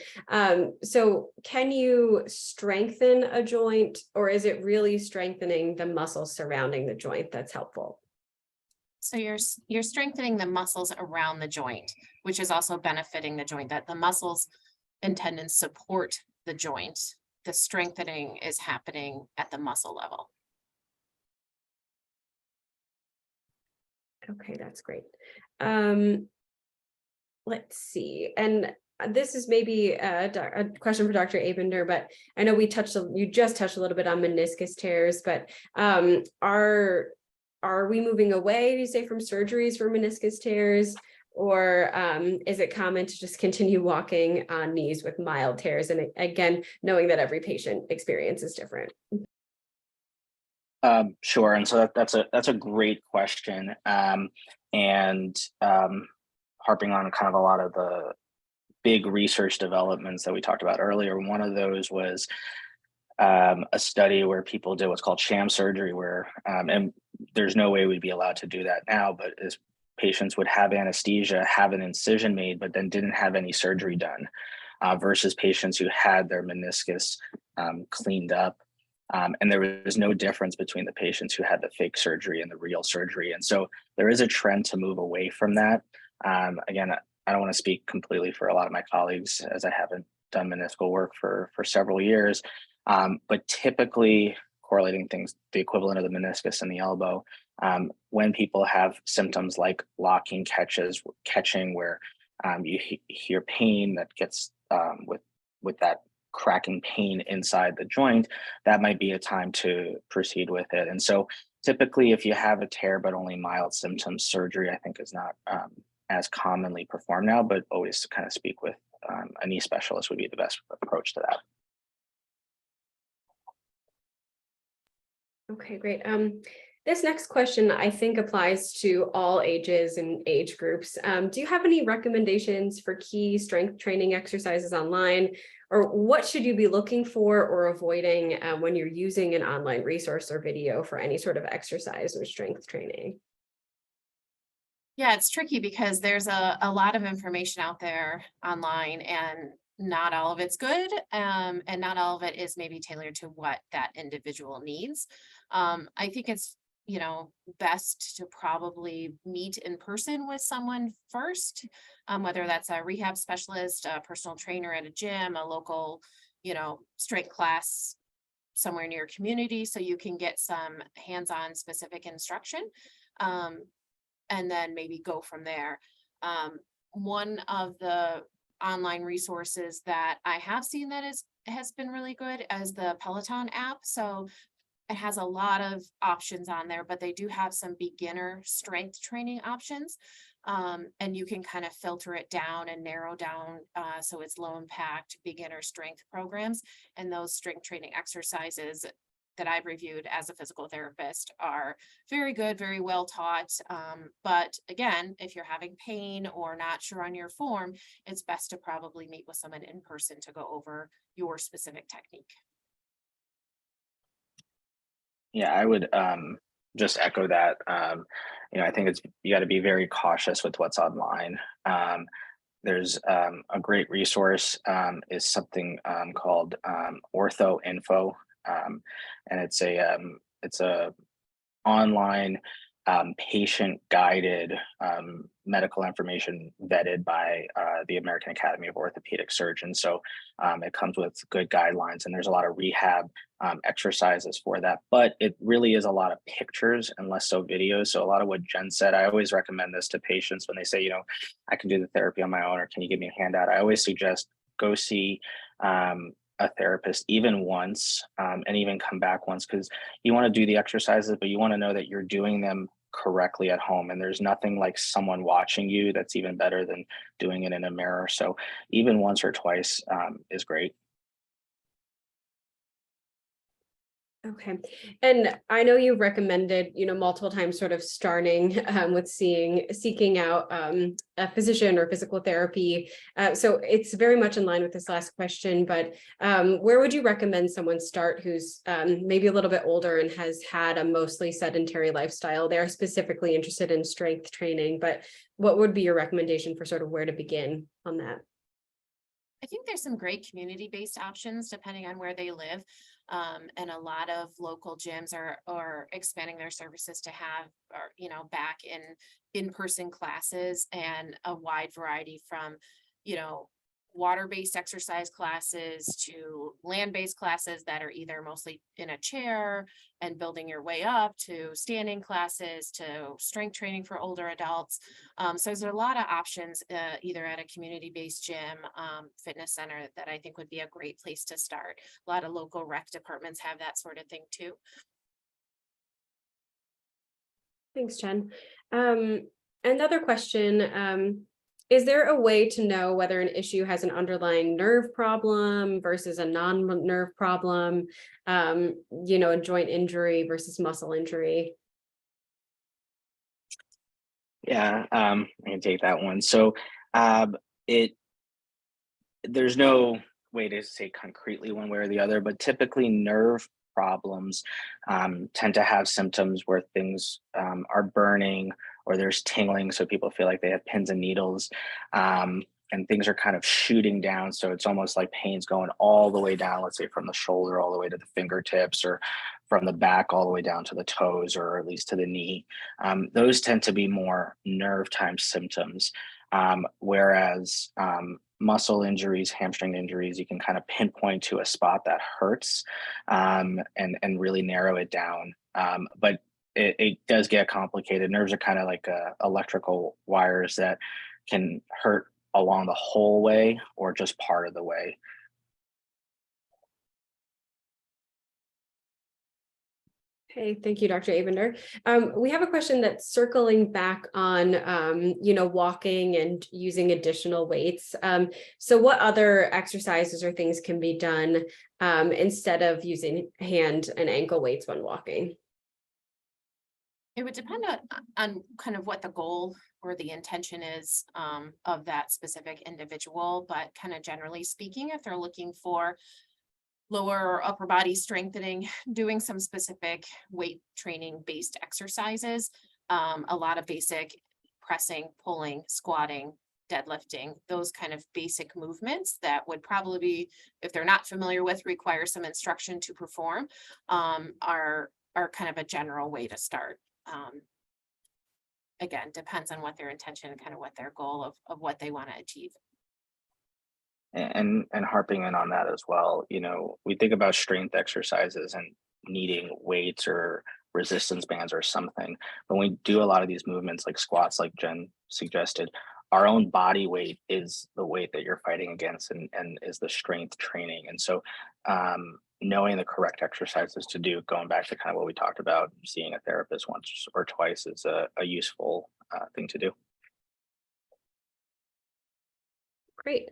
So can you strengthen a joint, or is it really strengthening the muscles surrounding the joint that's helpful? So you're strengthening the muscles around the joint, which is also benefiting the joint, that the muscles and tendons support the joint. The strengthening is happening at the muscle level. Okay, that's great. Let's see. And this is maybe a question for Dr. Aibiner, but I know you just touched a little bit on meniscus tears, but are we moving away, you say, from surgeries for meniscus tears, or is it common to just continue walking on knees with mild tears? And again, knowing that every patient experience is different. Sure, and so that's a great question, and harping on kind of a lot of the big research developments that we talked about earlier. One of those was a study where people did what's called sham surgery, where and there's no way we'd be allowed to do that now, but as patients would have anesthesia, have an incision made, but then didn't have any surgery done, versus patients who had their meniscus cleaned up. And there was no difference between the patients who had the fake surgery and the real surgery. And so there is a trend to move away from that. Again, I don't want to speak completely for a lot of my colleagues, as I haven't done meniscal work for several years. But typically correlating things, the equivalent of the meniscus and the elbow, when people have symptoms like locking catching, where you hear pain that gets with that cracking pain inside the joint, that might be a time to proceed with it. And so typically, if you have a tear but only mild symptoms, surgery, I think, is not as commonly performed now, but always to kind of speak with a knee specialist would be the best approach to that. Okay, great. This next question, I think, applies to all ages and age groups. Do you have any recommendations for key strength training exercises online, or what should you be looking for or avoiding when you're using an online resource or video for any sort of exercise or strength training? Yeah, it's tricky because there's a lot of information out there online, and not all of it's good, and not all of it is maybe tailored to what that individual needs. I think it's best to probably meet in person with someone first, whether that's a rehab specialist, a personal trainer at a gym, a local, strength class somewhere near community so you can get some hands-on specific instruction, and then maybe go from there. One of the online resources that I have seen that has been really good is the Peloton app. So it has a lot of options on there, but they do have some beginner strength training options. And you can kind of filter it down and narrow down, so it's low impact beginner strength programs. And those strength training exercises that I've reviewed as a physical therapist are very good, very well taught. But again, if you're having pain or not sure on your form, it's best to probably meet with someone in person to go over your specific technique. Yeah, I would just echo that. I think you got to be very cautious with what's online. There's a great resource is something called Ortho Info, and it's a online patient guided medical information vetted by the American Academy of Orthopeadic Surgeons. So it comes with good guidelines, and there's a lot of rehab exercises for that, but it really is a lot of pictures and less so videos. So a lot of what Jen said, I always recommend this to patients when they say, I can do the therapy on my own, or can you give me a handout? I always suggest go see a therapist even once, and even come back once, because you want to do the exercises, but you want to know that you're doing them correctly at home. And there's nothing like someone watching you that's even better than doing it in a mirror. So even once or twice is great. Okay. And I know you recommended, multiple times sort of starting with seeking out a physician or physical therapy. So it's very much in line with this last question, but where would you recommend someone start who's maybe a little bit older and has had a mostly sedentary lifestyle? They're specifically interested in strength training, but what would be your recommendation for sort of where to begin on that? I think there's some great community-based options depending on where they live. And a lot of local gyms are expanding their services to have, back in-person classes, and a wide variety from, water-based exercise classes to land-based classes that are either mostly in a chair and building your way up, to standing classes, to strength training for older adults. So there's a lot of options, either at a community-based gym, fitness center, that I think would be a great place to start. A lot of local rec departments have that sort of thing too. Thanks, Jen. Another question, is there a way to know whether an issue has an underlying nerve problem versus a non-nerve problem, a joint injury versus muscle injury? Yeah, I can take that one. So there's no way to say concretely one way or the other, but typically nerve problems tend to have symptoms where things are burning, or there's tingling, so people feel like they have pins and needles, and things are kind of shooting down. So it's almost like pain's going all the way down, let's say from the shoulder all the way to the fingertips, or from the back all the way down to the toes, or at least to the knee. Those tend to be more nerve time symptoms, whereas muscle injuries, hamstring injuries, you can kind of pinpoint to a spot that hurts, and really narrow it down. But it does get complicated. Nerves are kind of like electrical wires that can hurt along the whole way or just part of the way. Okay, thank you, Dr. Aibiner. We have a question that's circling back on, walking and using additional weights. So what other exercises or things can be done instead of using hand and ankle weights when walking? It would depend on kind of what the goal or the intention is of that specific individual, but kind of generally speaking, if they're looking for lower or upper body strengthening, doing some specific weight training based exercises, a lot of basic pressing, pulling, squatting, deadlifting, those kind of basic movements that would probably be, if they're not familiar with, require some instruction to perform, are kind of a general way to start. Again, depends on what their intention and kind of what their goal of what they want to achieve. and harping in on that as well, you know, we think about strength exercises and needing weights or resistance bands or something. But when we do a lot of these movements like squats, like Jen suggested, our own body weight is the weight that you're fighting against and is the strength training. And so knowing the correct exercises to do, going back to kind of what we talked about, seeing a therapist once or twice is a useful thing to do. Great.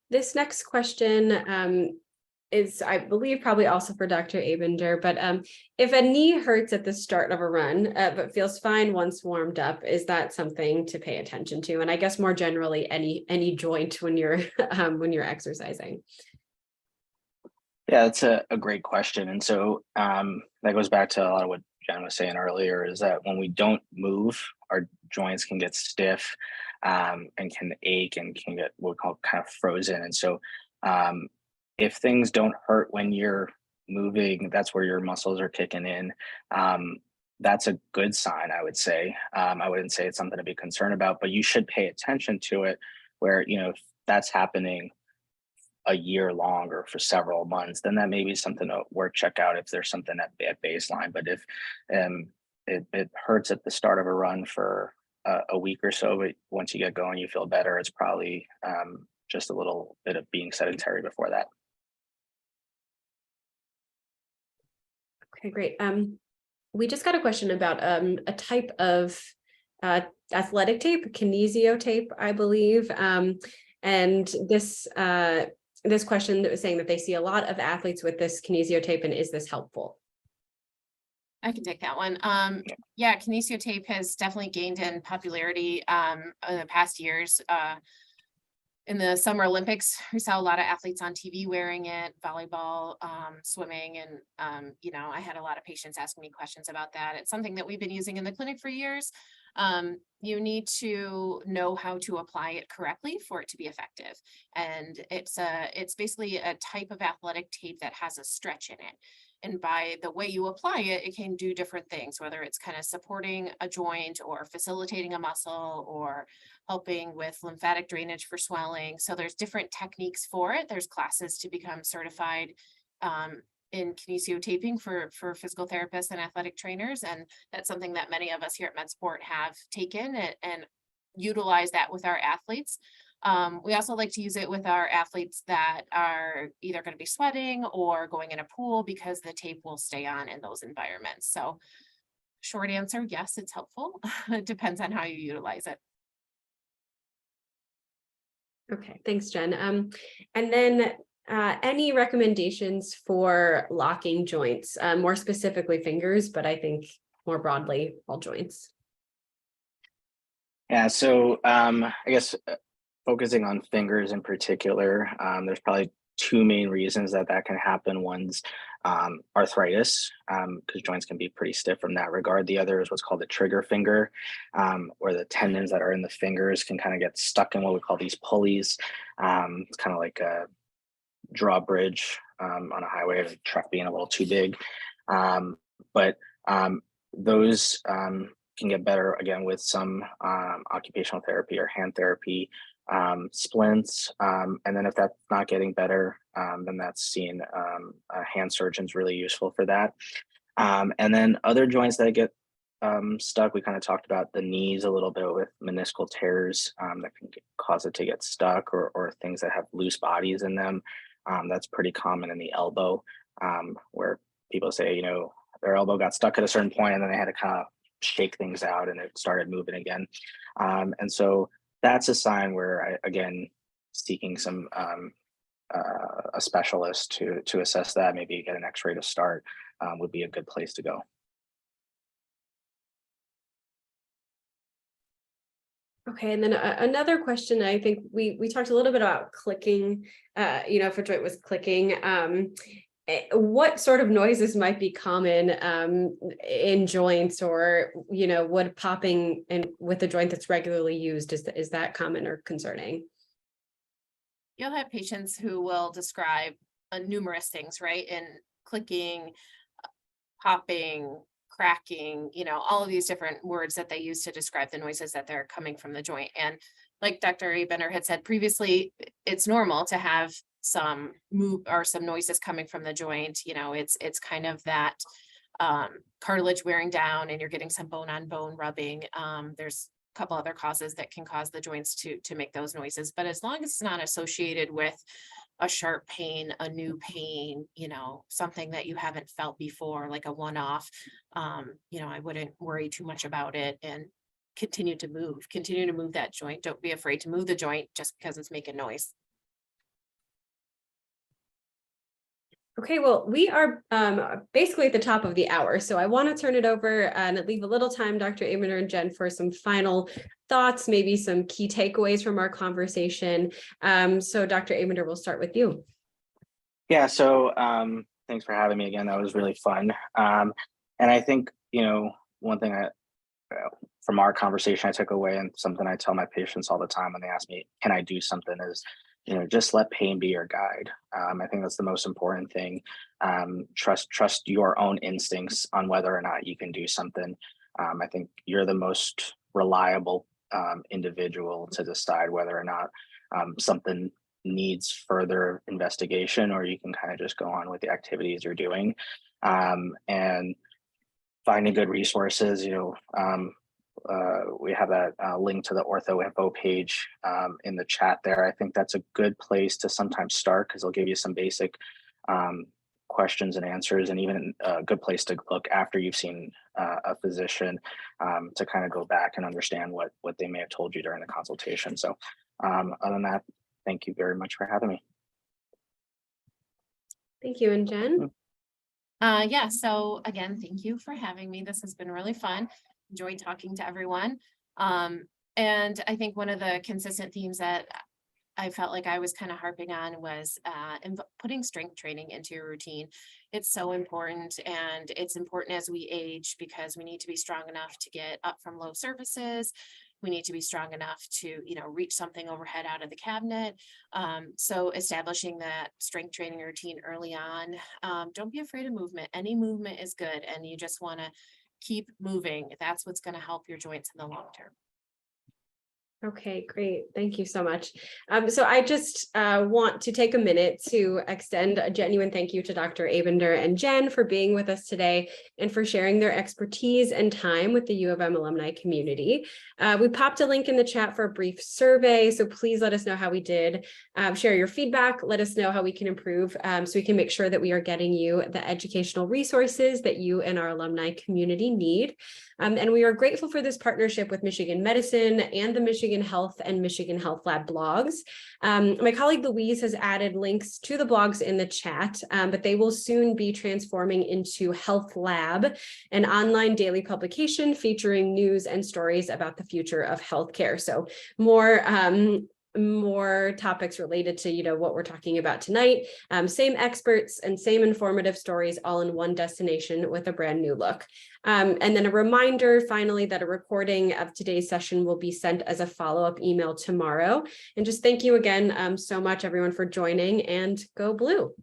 This next question is, I believe, probably also for Dr. Aibiner, but if a knee hurts at the start of a run, but feels fine once warmed up, is that something to pay attention to? And I guess more generally, any joint when you're when you're exercising. Yeah, that's a great question. And so that goes back to a lot of what Jen was saying earlier, is that when we don't move, our joints can get stiff and can ache and can get what we call kind of frozen. And so if things don't hurt when you're moving, that's where your muscles are kicking in. That's a good sign, I would say. I wouldn't say it's something to be concerned about, but you should pay attention to it where, you know, if that's happening a year long or for several months, then that may be something to work check out if there's something at baseline. But if it hurts at the start of a run for a week or so, but once you get going, you feel better, it's probably just a little bit of being sedentary before that. Okay, great. We just got a question about a type of athletic tape, kinesio tape, I believe. And this question that was saying that they see a lot of athletes with this kinesio tape, and is this helpful? I can take that one. Yeah, kinesio tape has definitely gained in popularity in the past years. In the Summer Olympics, we saw a lot of athletes on TV wearing it, volleyball, swimming, and you know, I had a lot of patients asking me questions about that. It's something that we've been using in the clinic for years. You need to know how to apply it correctly for it to be effective. And it's basically a type of athletic tape that has a stretch in it. And by the way you apply it, it can do different things, whether it's kind of supporting a joint or facilitating a muscle or helping with lymphatic drainage for swelling. So there's different techniques for it. There's classes to become certified in kinesio taping for physical therapists and athletic trainers. And that's something that many of us here at MedSport have taken and utilize that with our athletes. We also like to use it with our athletes that are either going to be sweating or going in a pool, because the tape will stay on in those environments. So short answer, yes, it's helpful. It depends on how you utilize it. Okay, thanks, Jen. And then any recommendations for locking joints, more specifically fingers, but I think more broadly all joints? Yeah, so I guess focusing on fingers in particular, there's probably two main reasons that can happen. One's arthritis, because joints can be pretty stiff from that regard. The other is what's called the trigger finger, where the tendons that are in the fingers can kind of get stuck in what we call these pulleys. It's kind of like a drawbridge on a highway, of a truck being a little too big. But those can get better again with some occupational therapy or hand therapy, splints, and then if that's not getting better, then that's seen a hand surgeon's really useful for that. And then other joints that get stuck, we kind of talked about the knees a little bit with meniscal tears that can cause it to get stuck, or things that have loose bodies in them. That's pretty common in the elbow, where people say, you know, their elbow got stuck at a certain point and then they had to kind of shake things out and it started moving again. And so that's a sign where, again, seeking some a specialist to assess that, maybe get an x-ray to start, would be a good place to go. Okay, and then another question, I think we talked a little bit about clicking, you know, if a joint was clicking, what sort of noises might be common in joints, or, you know, would popping in with a joint that's regularly used, is that common or concerning? You'll have patients who will describe numerous things, right? And clicking, popping, cracking, all of these different words that they use to describe the noises that they're coming from the joint. And like Dr. Aibiner had said previously, it's normal to have some move or some noises coming from the joint. It's kind of that cartilage wearing down and you're getting some bone on bone rubbing. There's a couple other causes that can cause the joints to make those noises, but as long as it's not associated with a sharp pain, a new pain, something that you haven't felt before, like a one-off, I wouldn't worry too much about it and continue to move that joint. Don't be afraid to move the joint just because it's making noise. Okay, well, we are basically at the top of the hour, so I want to turn it over and leave a little time, Dr. Aibiner and Jen, for some final thoughts, maybe some key takeaways from our conversation. So Dr. Aibiner, we'll start with you. Yeah, so thanks for having me again. That was really fun. And I think, one thing from our conversation I took away, and something I tell my patients all the time when they ask me, can I do something, is just let pain be your guide. I think that's the most important thing. Trust your own instincts on whether or not you can do something. I think you're the most reliable individual to decide whether or not something needs further investigation, or you can kind of just go on with the activities you're doing. And finding good resources, we have that link to the Ortho Info page in the chat there. I think that's a good place to sometimes start, because they'll give you some basic questions and answers, and even a good place to look after you've seen a physician to kind of go back and understand what they may have told you during the consultation. So other than that, thank you very much for having me. Thank you. And Jen? Yeah, so again, thank you for having me. This has been really fun. Enjoyed talking to everyone. And I think one of the consistent themes that I felt like I was kind of harping on was putting strength training into your routine. It's so important, and it's important as we age, because we need to be strong enough to get up from low surfaces. We need to be strong enough to, reach something overhead out of the cabinet. So establishing that strength training routine early on. Don't be afraid of movement. Any movement is good, and you just want to keep moving. That's what's going to help your joints in the long term. Okay, great. Thank you so much. So I just want to take a minute to extend a genuine thank you to Dr. Aibiner and Jen for being with us today and for sharing their expertise and time with the U of M alumni community. We popped a link in the chat for a brief survey, so please let us know how we did. Share your feedback. Let us know how we can improve so we can make sure that we are getting you the educational resources that you and our alumni community need. And we are grateful for this partnership with Michigan Medicine and the Michigan Health and Michigan Health Lab blogs. My colleague Louise has added links to the blogs in the chat, but they will soon be transforming into Health Lab, an online daily publication featuring news and stories about the future of healthcare. So more topics related to what we're talking about tonight, same experts and same informative stories all in one destination with a brand new look. And then a reminder finally that a recording of today's session will be sent as a follow-up email tomorrow. And just thank you again so much everyone for joining, and go Blue.